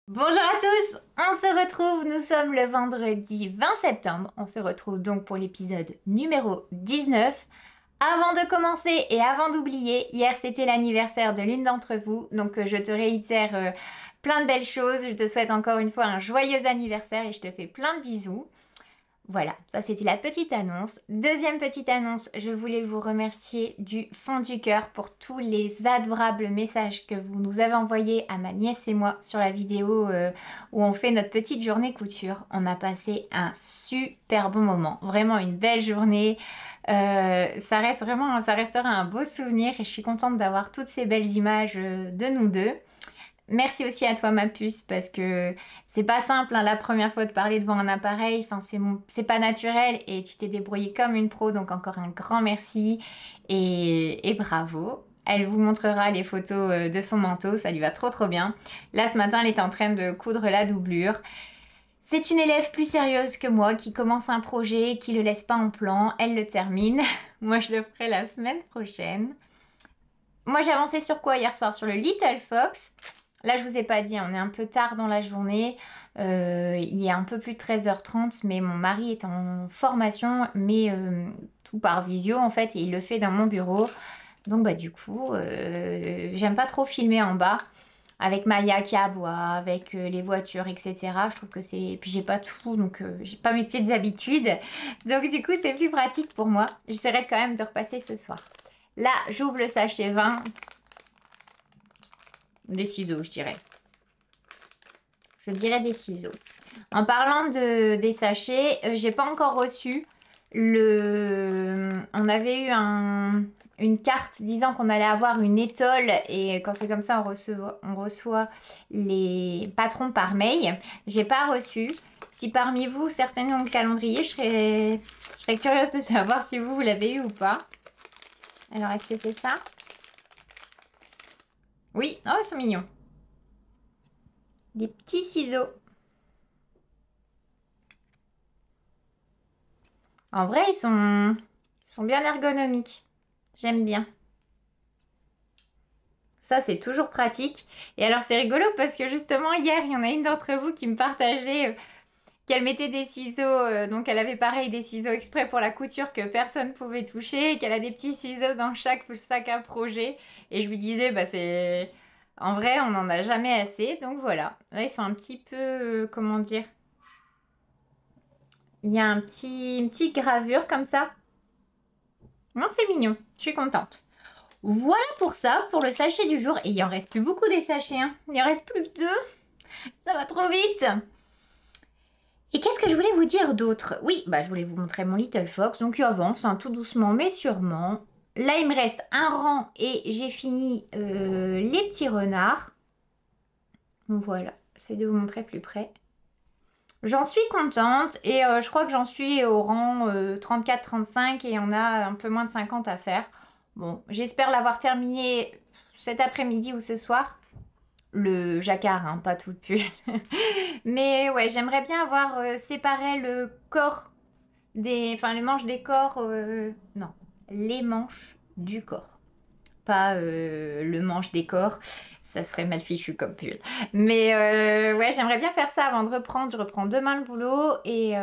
Bonjour à tous, on se retrouve, nous sommes le vendredi 20 septembre, on se retrouve donc pour l'épisode numéro 19. Avant de commencer et avant d'oublier, hier c'était l'anniversaire de l'une d'entre vous, donc je te réitère plein de belles choses, je te souhaite encore une fois un joyeux anniversaire et je te fais plein de bisous. Voilà, ça c'était la petite annonce. Deuxième petite annonce, je voulais vous remercier du fond du cœur pour tous les adorables messages que vous nous avez envoyés à ma nièce et moi sur la vidéo où on fait notre petite journée couture. On a passé un super bon moment, vraiment une belle journée. Ça restera un beau souvenir et je suis contente d'avoir toutes ces belles images de nous deux. Merci aussi à toi ma puce parce que c'est pas simple hein, la première fois de parler devant un appareil, enfin c'est pas naturel et tu t'es débrouillée comme une pro donc encore un grand merci et bravo. Elle vous montrera les photos de son manteau, ça lui va trop bien. Là ce matin elle est en train de coudre la doublure. C'est une élève plus sérieuse que moi qui commence un projet, qui le laisse pas en plan, elle le termine. Moi je le ferai la semaine prochaine. Moi j'ai avancé sur quoi hier soir? Sur le Little Fox. Là, je vous ai pas dit, on est un peu tard dans la journée. Il est un peu plus de 13h30, mais mon mari est en formation, mais tout par visio en fait, et il le fait dans mon bureau. Donc bah du coup, j'aime pas trop filmer en bas avec Maya qui aboie, avec les voitures, etc. Je trouve que c'est... Puis j'ai pas tout, donc j'ai pas mes petites habitudes. Donc du coup, c'est plus pratique pour moi. J'essaierai quand même de repasser ce soir. Là, j'ouvre le sachet 20. Des ciseaux, je dirais. Je dirais des ciseaux. En parlant des sachets, j'ai pas encore reçu le... On avait eu une carte disant qu'on allait avoir une étole et quand c'est comme ça, on reçoit les patrons par mail. J'ai pas reçu. Si parmi vous, certains ont le calendrier, je serais curieuse de savoir si vous l'avez eu ou pas. Alors, est-ce que c'est ça? Oui, oh, ils sont mignons. Des petits ciseaux. En vrai, ils sont bien ergonomiques. J'aime bien. Ça, c'est toujours pratique. Et alors, c'est rigolo parce que justement, hier, il y en a une d'entre vous qui me partageait qu'elle mettait des ciseaux. Donc, elle avait pareil des ciseaux exprès pour la couture que personne ne pouvait toucher. Et qu'elle a des petits ciseaux dans chaque sac à projet. Et je lui disais, bah c'est... En vrai, on n'en a jamais assez. Donc, voilà. Là, ils sont un petit peu... comment dire? Il y a une petite gravure comme ça. Non, c'est mignon. Je suis contente. Voilà pour ça, pour le sachet du jour. Et il en reste plus beaucoup des sachets. Hein. Il en reste plus que 2. Ça va trop vite. Et qu'est-ce que je voulais vous dire d'autre? Oui, bah je voulais vous montrer mon Little Fox. Donc il avance hein, tout doucement mais sûrement. Là, il me reste un rang et j'ai fini les petits renards. Voilà, j'essaie de vous montrer plus près. J'en suis contente et je crois que j'en suis au rang 34-35 et on a un peu moins de 50 à faire. Bon, j'espère l'avoir terminé cet après-midi ou ce soir. Le jacquard, hein, pas tout le pull. Mais ouais, j'aimerais bien avoir séparé le corps des... Enfin, les manches des corps... non, les manches du corps. Pas le manche des corps. Ça serait mal fichu comme pull. Mais ouais, j'aimerais bien faire ça avant de reprendre. Je reprends demain le boulot. Et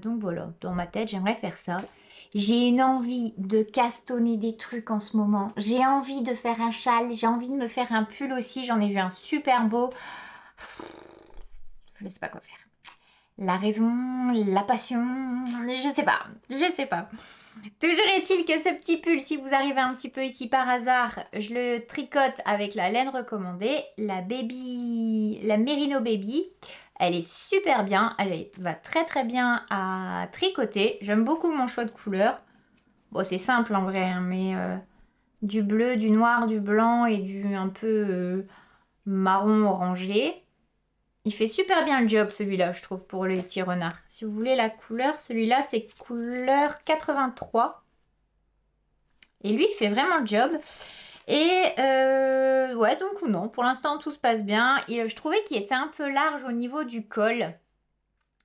donc voilà, dans ma tête, j'aimerais faire ça. J'ai une envie de castonner des trucs en ce moment. J'ai envie de faire un châle. J'ai envie de me faire un pull aussi. J'en ai vu un super beau. Je ne sais pas quoi faire. La raison, la passion, je sais pas. Je sais pas. Toujours est-il que ce petit pull, si vous arrivez un petit peu ici par hasard, je le tricote avec la laine recommandée, la Merino Baby. Elle est super bien, va très bien à tricoter. J'aime beaucoup mon choix de couleur. Bon, c'est simple en vrai, hein, mais du bleu, du noir, du blanc et du un peu marron orangé. Il fait super bien le job celui-là, je trouve, pour les petits renards. Si vous voulez la couleur, celui-là, c'est couleur 83. Et lui, il fait vraiment le job. Et ouais, donc non, pour l'instant, tout se passe bien. Et je trouvais qu'il était un peu large au niveau du col.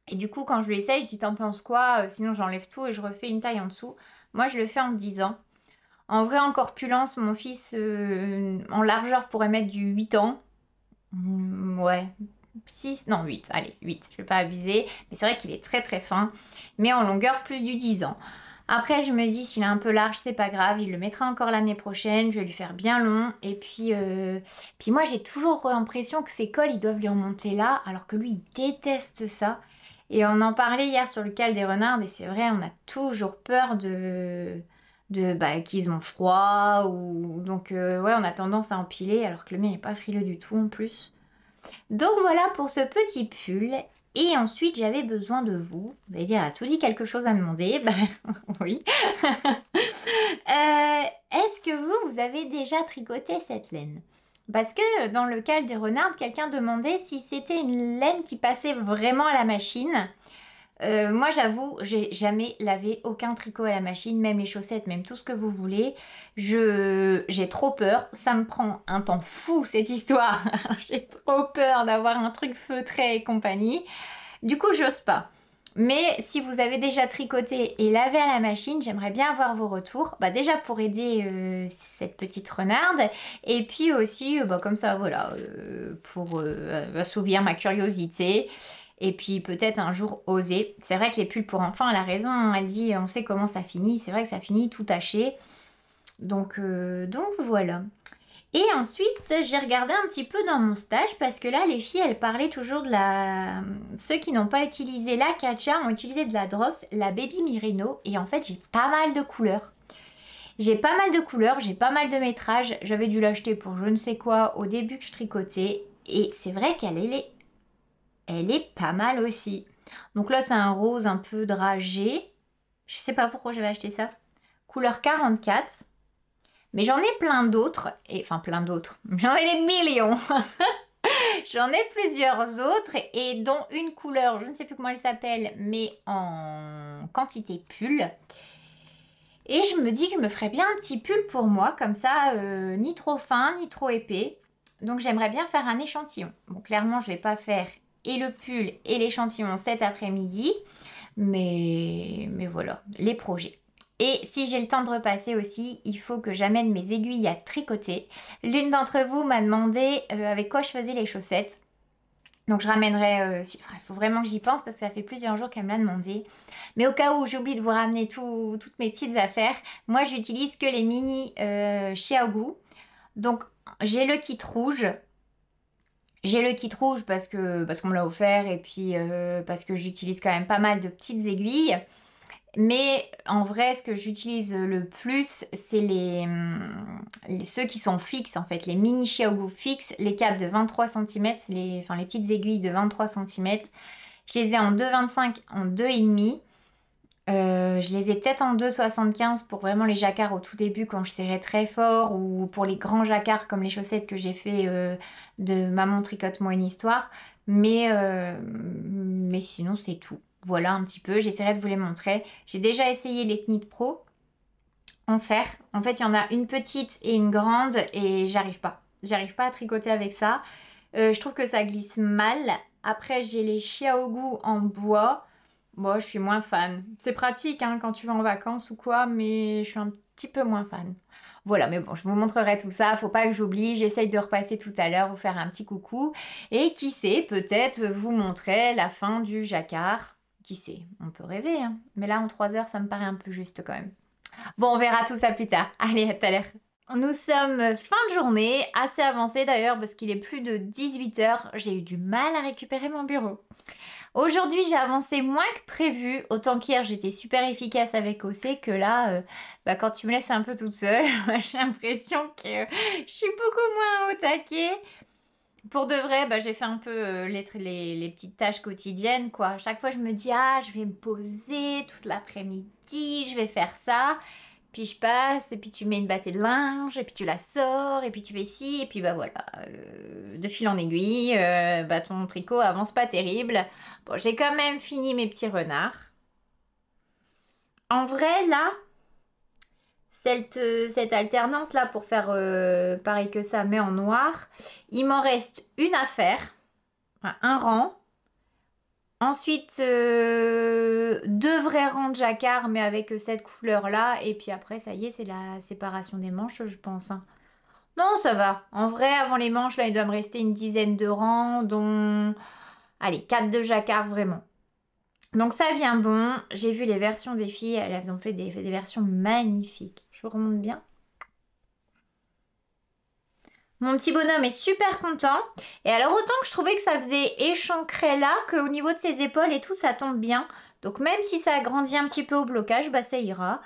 Et du coup, quand je lui essaye, je dis t'en penses quoi? Sinon, j'enlève tout et je refais une taille en dessous. Moi, je le fais en 10 ans. En vrai, en corpulence, mon fils, en largeur, pourrait mettre du 8 ans. Ouais, 6, non 8, allez 8, je vais pas abuser. Mais c'est vrai qu'il est très très fin, mais en longueur plus du 10 ans. Après je me dis s'il est un peu large c'est pas grave, il le mettra encore l'année prochaine, je vais lui faire bien long. Et puis moi j'ai toujours l'impression que ses cols ils doivent lui remonter là, alors que lui il déteste ça. Et on en parlait hier sur le cal des renards et c'est vrai on a toujours peur de qu'ils ont froid ou donc ouais on a tendance à empiler alors que le mien n'est pas frileux du tout en plus. Donc voilà pour ce petit pull. Et ensuite, j'avais besoin de vous. Vous allez dire, a-t-il dit quelque chose à demander? Ben oui. Est-ce que vous avez déjà tricoté cette laine? Parce que dans le cas des renards, quelqu'un demandait si c'était une laine qui passait vraiment à la machine. Moi j'avoue, j'ai jamais lavé aucun tricot à la machine, même les chaussettes, même tout ce que vous voulez. J'ai trop peur, ça me prend un temps fou cette histoire. J'ai trop peur d'avoir un truc feutré et compagnie. Du coup, j'ose pas. Mais si vous avez déjà tricoté et lavé à la machine, j'aimerais bien avoir vos retours. Bah déjà pour aider cette petite renarde. Et puis aussi, comme ça, voilà, pour assouvir ma curiosité. Et puis peut-être un jour oser. C'est vrai que les pulls pour enfants, elle a raison. Elle dit, on sait comment ça finit. C'est vrai que ça finit tout taché. Donc voilà. Et ensuite, j'ai regardé un petit peu dans mon stage parce que là, les filles, elles parlaient toujours de la... Ceux qui n'ont pas utilisé la Katja ont utilisé de la Drops, la Baby Merino. Et en fait, j'ai pas mal de couleurs. J'ai pas mal de couleurs, j'ai pas mal de métrages. J'avais dû l'acheter pour je ne sais quoi au début que je tricotais. Et c'est vrai elle est pas mal aussi. Donc là, c'est un rose un peu dragé. Je sais pas pourquoi j'avais acheté ça. Couleur 44. Mais j'en ai plein d'autres, enfin plein d'autres, j'en ai des millions. J'en ai plusieurs autres et dont une couleur, je ne sais plus comment elle s'appelle, mais en quantité pull. Et je me dis que je me ferais bien un petit pull pour moi, comme ça, ni trop fin, ni trop épais. Donc j'aimerais bien faire un échantillon. Bon, clairement, je ne vais pas faire et le pull et l'échantillon cet après-midi, mais voilà, les projets. Et si j'ai le temps de repasser aussi, il faut que j'amène mes aiguilles à tricoter. L'une d'entre vous m'a demandé avec quoi je faisais les chaussettes. Donc je ramènerai, il faut vraiment que j'y pense parce que ça fait plusieurs jours qu'elle me l'a demandé. Mais au cas où j'oublie de vous ramener toutes mes petites affaires, moi j'utilise que les mini Xiaogu. Donc j'ai le kit rouge. J'ai le kit rouge parce qu'on me l'a offert et puis parce que j'utilise quand même pas mal de petites aiguilles. Mais en vrai, ce que j'utilise le plus, c'est ceux qui sont fixes en fait, les mini Xiaogu fixes, les câbles de 23 cm, les petites aiguilles de 23 cm. Je les ai en 2,25, en 2,5. Je les ai peut-être en 2,75 pour vraiment les jacquards au tout début quand je serrais très fort ou pour les grands jacquards comme les chaussettes que j'ai fait de Maman tricote-moi une histoire. Mais sinon c'est tout. Voilà un petit peu, j'essaierai de vous les montrer. J'ai déjà essayé les Knit Pro en fer. En fait, il y en a une petite et une grande et j'arrive pas. J'arrive pas à tricoter avec ça. Je trouve que ça glisse mal. Après, j'ai les Xiaogu en bois. Moi, je suis moins fan. C'est pratique hein, quand tu vas en vacances ou quoi, mais je suis un petit peu moins fan. Voilà, mais bon, je vous montrerai tout ça. Faut pas que j'oublie. J'essaye de repasser tout à l'heure, vous faire un petit coucou. Et qui sait, peut-être vous montrer la fin du jacquard. Qui sait, on peut rêver, hein. Mais là, en 3 heures, ça me paraît un peu juste quand même. Bon, on verra tout ça plus tard. Allez, à tout à l'heure. Nous sommes fin de journée, assez avancée d'ailleurs parce qu'il est plus de 18 heures. J'ai eu du mal à récupérer mon bureau. Aujourd'hui, j'ai avancé moins que prévu. Autant qu'hier, j'étais super efficace avec OC que là, quand tu me laisses un peu toute seule, j'ai l'impression que je suis beaucoup moins au taquet. Pour de vrai, j'ai fait un peu les petites tâches quotidiennes, quoi. À chaque fois, je me dis, ah, je vais me poser toute l'après-midi, je vais faire ça. Puis je passe, et puis tu mets une bâtée de linge, et puis tu la sors, et puis tu fais ci, et puis voilà. De fil en aiguille, ton tricot avance pas terrible. Bon, j'ai quand même fini mes petits renards. En vrai, là, cette alternance là pour faire pareil que ça mais en noir, il m'en reste une à faire, un rang, ensuite 2 vrais rangs de jacquard mais avec cette couleur là et puis après ça y est c'est la séparation des manches je pense hein. Non, ça va. En vrai, avant les manches, là, il doit me rester une dizaine de rangs, dont, allez, 4 de jacquard vraiment. Donc ça vient bon. J'ai vu les versions des filles, elles ont fait des versions magnifiques. Je vous remonte bien. Mon petit bonhomme est super content. Et alors autant que je trouvais que ça faisait échancré là, qu'au niveau de ses épaules et tout, ça tombe bien. Donc même si ça agrandit un petit peu au blocage, bah ça ira.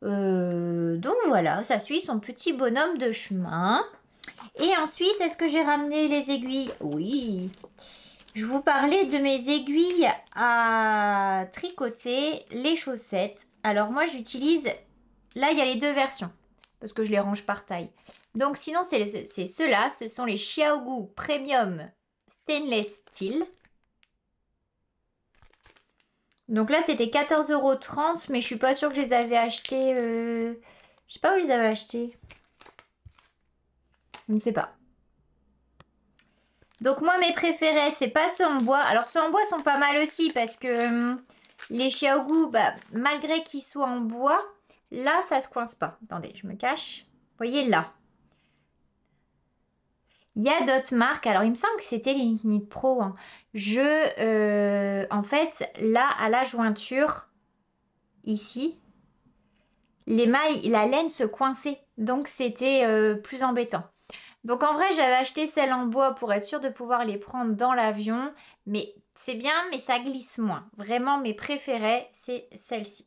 Donc voilà, ça suit son petit bonhomme de chemin. Et ensuite, est-ce que j'ai ramené les aiguilles? Oui. Je vous parlais de mes aiguilles à tricoter, les chaussettes. Alors moi, j'utilise... Là, il y a les deux versions, parce que je les range par taille. Donc sinon, c'est ceux-là. Ce sont les Xiaogu Premium Stainless Steel. Donc là, c'était 14,30 €, mais je suis pas sûre que je les avais achetés... Je sais pas où je les avais achetés. Je ne sais pas. Donc moi, mes préférés, c'est pas ceux en bois. Alors ceux en bois sont pas mal aussi, parce que les Xiaogu, bah, malgré qu'ils soient en bois, là, ça se coince pas. Attendez, je me cache. Vous voyez là. Il y a d'autres marques. Alors, il me semble que c'était les Knit Pro. Hein. En fait, là, à la jointure, ici, les mailles, la laine se coinçait. Donc, c'était plus embêtant. Donc, en vrai, j'avais acheté celles en bois pour être sûre de pouvoir les prendre dans l'avion. Mais c'est bien, mais ça glisse moins. Vraiment, mes préférées, c'est celles-ci.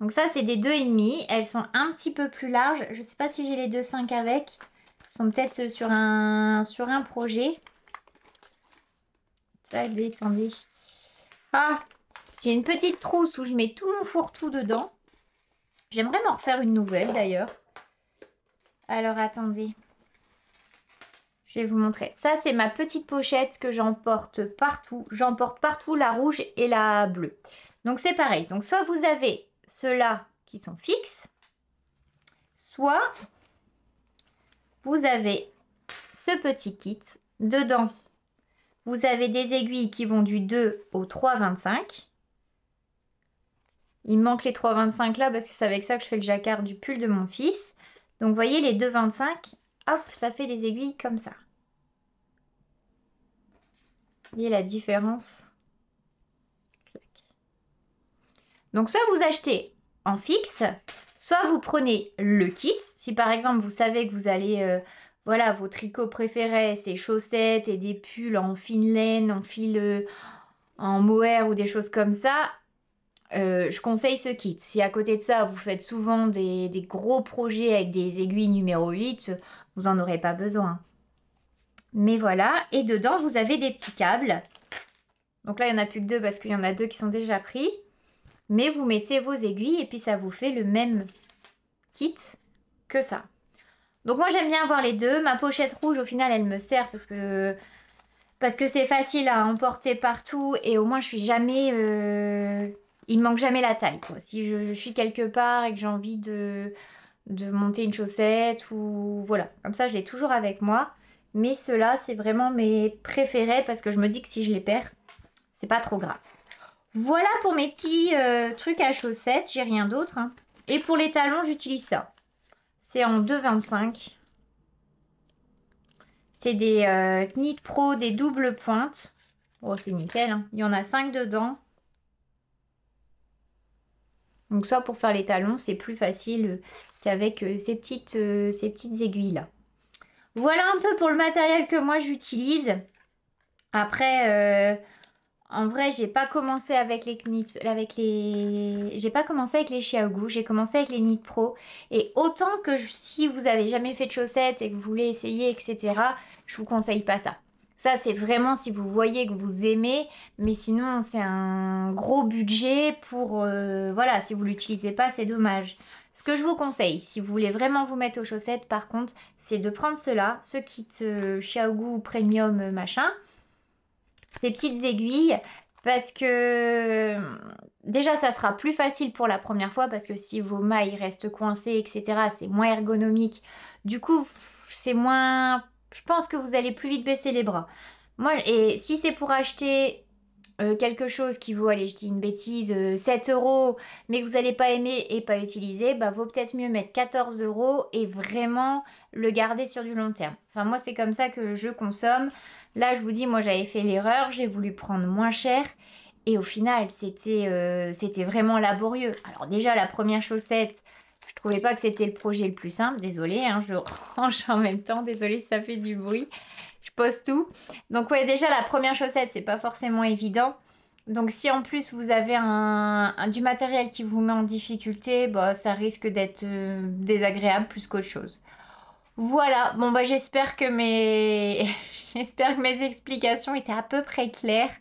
Donc ça, c'est des 2,5. Elles sont un petit peu plus larges. Je ne sais pas si j'ai les 2,5 avec. Elles sont peut-être sur un projet. Ça, attendez. Ah, j'ai une petite trousse où je mets tout mon fourre-tout dedans. J'aimerais m'en refaire une nouvelle d'ailleurs. Alors, attendez. Je vais vous montrer. Ça, c'est ma petite pochette que j'emporte partout. J'emporte partout la rouge et la bleue. Donc, c'est pareil. Donc, soit vous avez ceux-là qui sont fixes, soit vous avez ce petit kit. Dedans, vous avez des aiguilles qui vont du 2 au 3,25. Il me manque les 3,25 là parce que c'est avec ça que je fais le jacquard du pull de mon fils. Donc, vous voyez, les 2,25, hop, ça fait des aiguilles comme ça. Vous voyez la différence? Donc, soit vous achetez en fixe, soit vous prenez le kit. Si par exemple, vous savez que vous allez... voilà, vos tricots préférés, c'est chaussettes et des pulls en fine laine, en fil en mohair ou des choses comme ça. Je conseille ce kit. Si à côté de ça, vous faites souvent des gros projets avec des aiguilles numéro 8, vous n'en aurez pas besoin. Mais voilà. Et dedans, vous avez des petits câbles. Donc là, il n'y en a plus que 2 parce qu'il y en a 2 qui sont déjà pris. Mais vous mettez vos aiguilles et puis ça vous fait le même kit que ça. Donc moi, j'aime bien avoir les deux. Ma pochette rouge, au final, elle me sert parce que c'est facile à emporter partout. Et au moins, je suis jamais... il me manque jamais la taille, quoi. Si je suis quelque part et que j'ai envie de monter une chaussette ou... Voilà, comme ça, je l'ai toujours avec moi. Mais ceux-là, c'est vraiment mes préférés parce que je me dis que si je les perds, c'est pas trop grave. Voilà pour mes petits trucs à chaussettes. J'ai rien d'autre. Hein. Et pour les talons, j'utilise ça. C'est en 2,25. C'est des Knit Pro, des doubles pointes. Oh, c'est nickel. Hein. Il y en a 5 dedans. Donc ça, pour faire les talons, c'est plus facile qu'avec ces petites aiguilles-là. Voilà un peu pour le matériel que moi j'utilise. Après, en vrai, j'ai pas commencé avec les j'ai pas commencé avec les Xiaogu, j'ai commencé avec les Knit Pro. Et autant que si vous avez jamais fait de chaussettes et que vous voulez essayer, etc., je vous conseille pas ça. Ça, c'est vraiment si vous voyez que vous aimez, mais sinon, c'est un gros budget pour... voilà, si vous l'utilisez pas, c'est dommage. Ce que je vous conseille, si vous voulez vraiment vous mettre aux chaussettes, par contre, c'est de prendre cela, ce kit Xiaogu Premium machin, ces petites aiguilles, parce que déjà, ça sera plus facile pour la première fois, parce que si vos mailles restent coincées, etc., c'est moins ergonomique. Du coup, c'est moins... Je pense que vous allez plus vite baisser les bras. Moi, et si c'est pour acheter quelque chose qui vaut, allez, je dis une bêtise, 7 euros, mais que vous n'allez pas aimer et pas utiliser, bah vaut peut-être mieux mettre 14 euros et vraiment le garder sur du long terme. Enfin, moi, c'est comme ça que je consomme. Là, je vous dis, moi, j'avais fait l'erreur, j'ai voulu prendre moins cher. Et au final, c'était vraiment laborieux. Alors déjà, la première chaussette, je trouvais pas que c'était le projet le plus simple. Désolée, hein, je range en même temps. Désolée si ça fait du bruit. Je pose tout. Donc ouais, déjà, la première chaussette, c'est pas forcément évident. Donc si en plus vous avez du matériel qui vous met en difficulté, bah, ça risque d'être désagréable plus qu'autre chose. Voilà, bon bah j'espère que j'espère que mes explications étaient à peu près claires.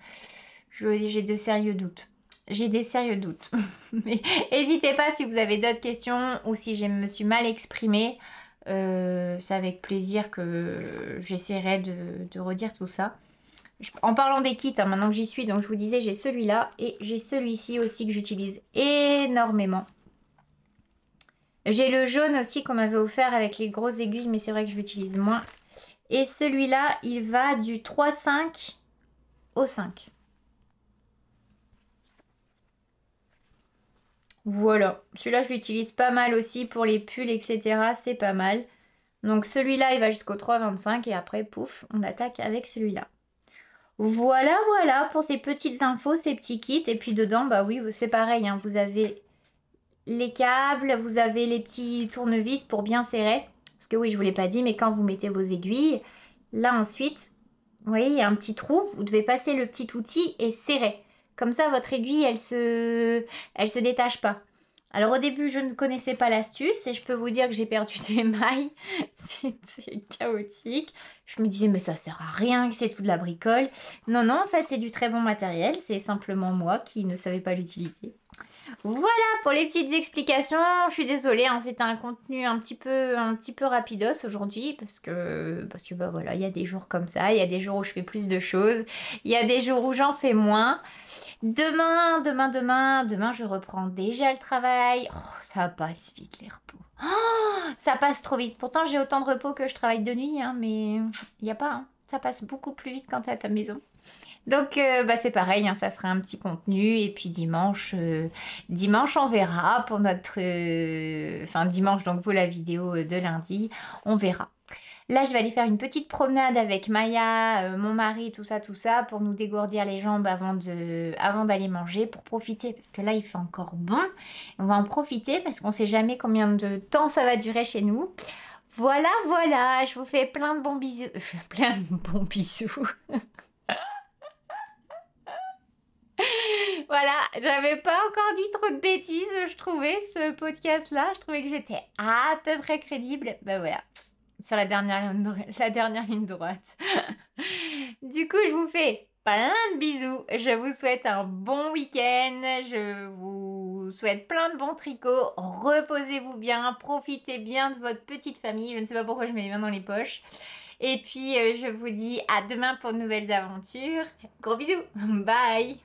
J'ai de sérieux doutes. J'ai des sérieux doutes. Mais n'hésitez pas si vous avez d'autres questions ou si je me suis mal exprimée. C'est avec plaisir que j'essaierai de redire tout ça. En parlant des kits, hein, maintenant que j'y suis, donc je vous disais, j'ai celui-là et j'ai celui-ci aussi que j'utilise énormément. J'ai le jaune aussi qu'on m'avait offert avec les grosses aiguilles, mais c'est vrai que je l'utilise moins. Et celui-là, il va du 3,5 au 5. Voilà, celui-là je l'utilise pas mal aussi pour les pulls, etc. C'est pas mal. Donc celui-là, il va jusqu'au 3,25 et après, pouf, on attaque avec celui-là. Voilà, voilà pour ces petites infos, ces petits kits. Et puis dedans, bah oui, c'est pareil, hein, vous avez les câbles, vous avez les petits tournevis pour bien serrer. Parce que oui, je vous l'ai pas dit, mais quand vous mettez vos aiguilles, là ensuite, vous voyez, il y a un petit trou, vous devez passer le petit outil et serrer. Comme ça, votre aiguille, elle se détache pas. Alors au début, je ne connaissais pas l'astuce et je peux vous dire que j'ai perdu des mailles. C'était chaotique. Je me disais, mais ça sert à rien, que c'est tout de la bricole. Non, non, en fait, c'est du très bon matériel. C'est simplement moi qui ne savais pas l'utiliser. Voilà pour les petites explications. Je suis désolée, hein, c'était un contenu un petit peu rapidos aujourd'hui parce que bah voilà, il y a des jours comme ça, il y a des jours où je fais plus de choses, il y a des jours où j'en fais moins. Demain, je reprends déjà le travail. Oh, ça passe vite les repos. Oh, ça passe trop vite. Pourtant, j'ai autant de repos que je travaille de nuit, hein, mais il n'y a pas. Hein. Ça passe beaucoup plus vite quand tu es à ta maison. Donc, bah, c'est pareil, hein, ça sera un petit contenu. Et puis dimanche, on verra pour notre... Enfin, dimanche, donc vous, la vidéo de lundi, on verra. Là, je vais aller faire une petite promenade avec Maya, mon mari, tout ça, pour nous dégourdir les jambes avant d'aller manger, pour profiter, parce que là, il fait encore bon. On va en profiter, parce qu'on ne sait jamais combien de temps ça va durer chez nous. Voilà, voilà, je vous fais plein de bons bisous. Plein de bons bisous. Voilà, j'avais pas encore dit trop de bêtises, je trouvais, ce podcast-là. Je trouvais que j'étais à peu près crédible. Ben voilà, sur la dernière ligne droite. Du coup, je vous fais plein de bisous. Je vous souhaite un bon week-end. Je vous souhaite plein de bons tricots. Reposez-vous bien, profitez bien de votre petite famille. Je ne sais pas pourquoi je mets les mains dans les poches. Et puis, je vous dis à demain pour de nouvelles aventures. Gros bisous. Bye.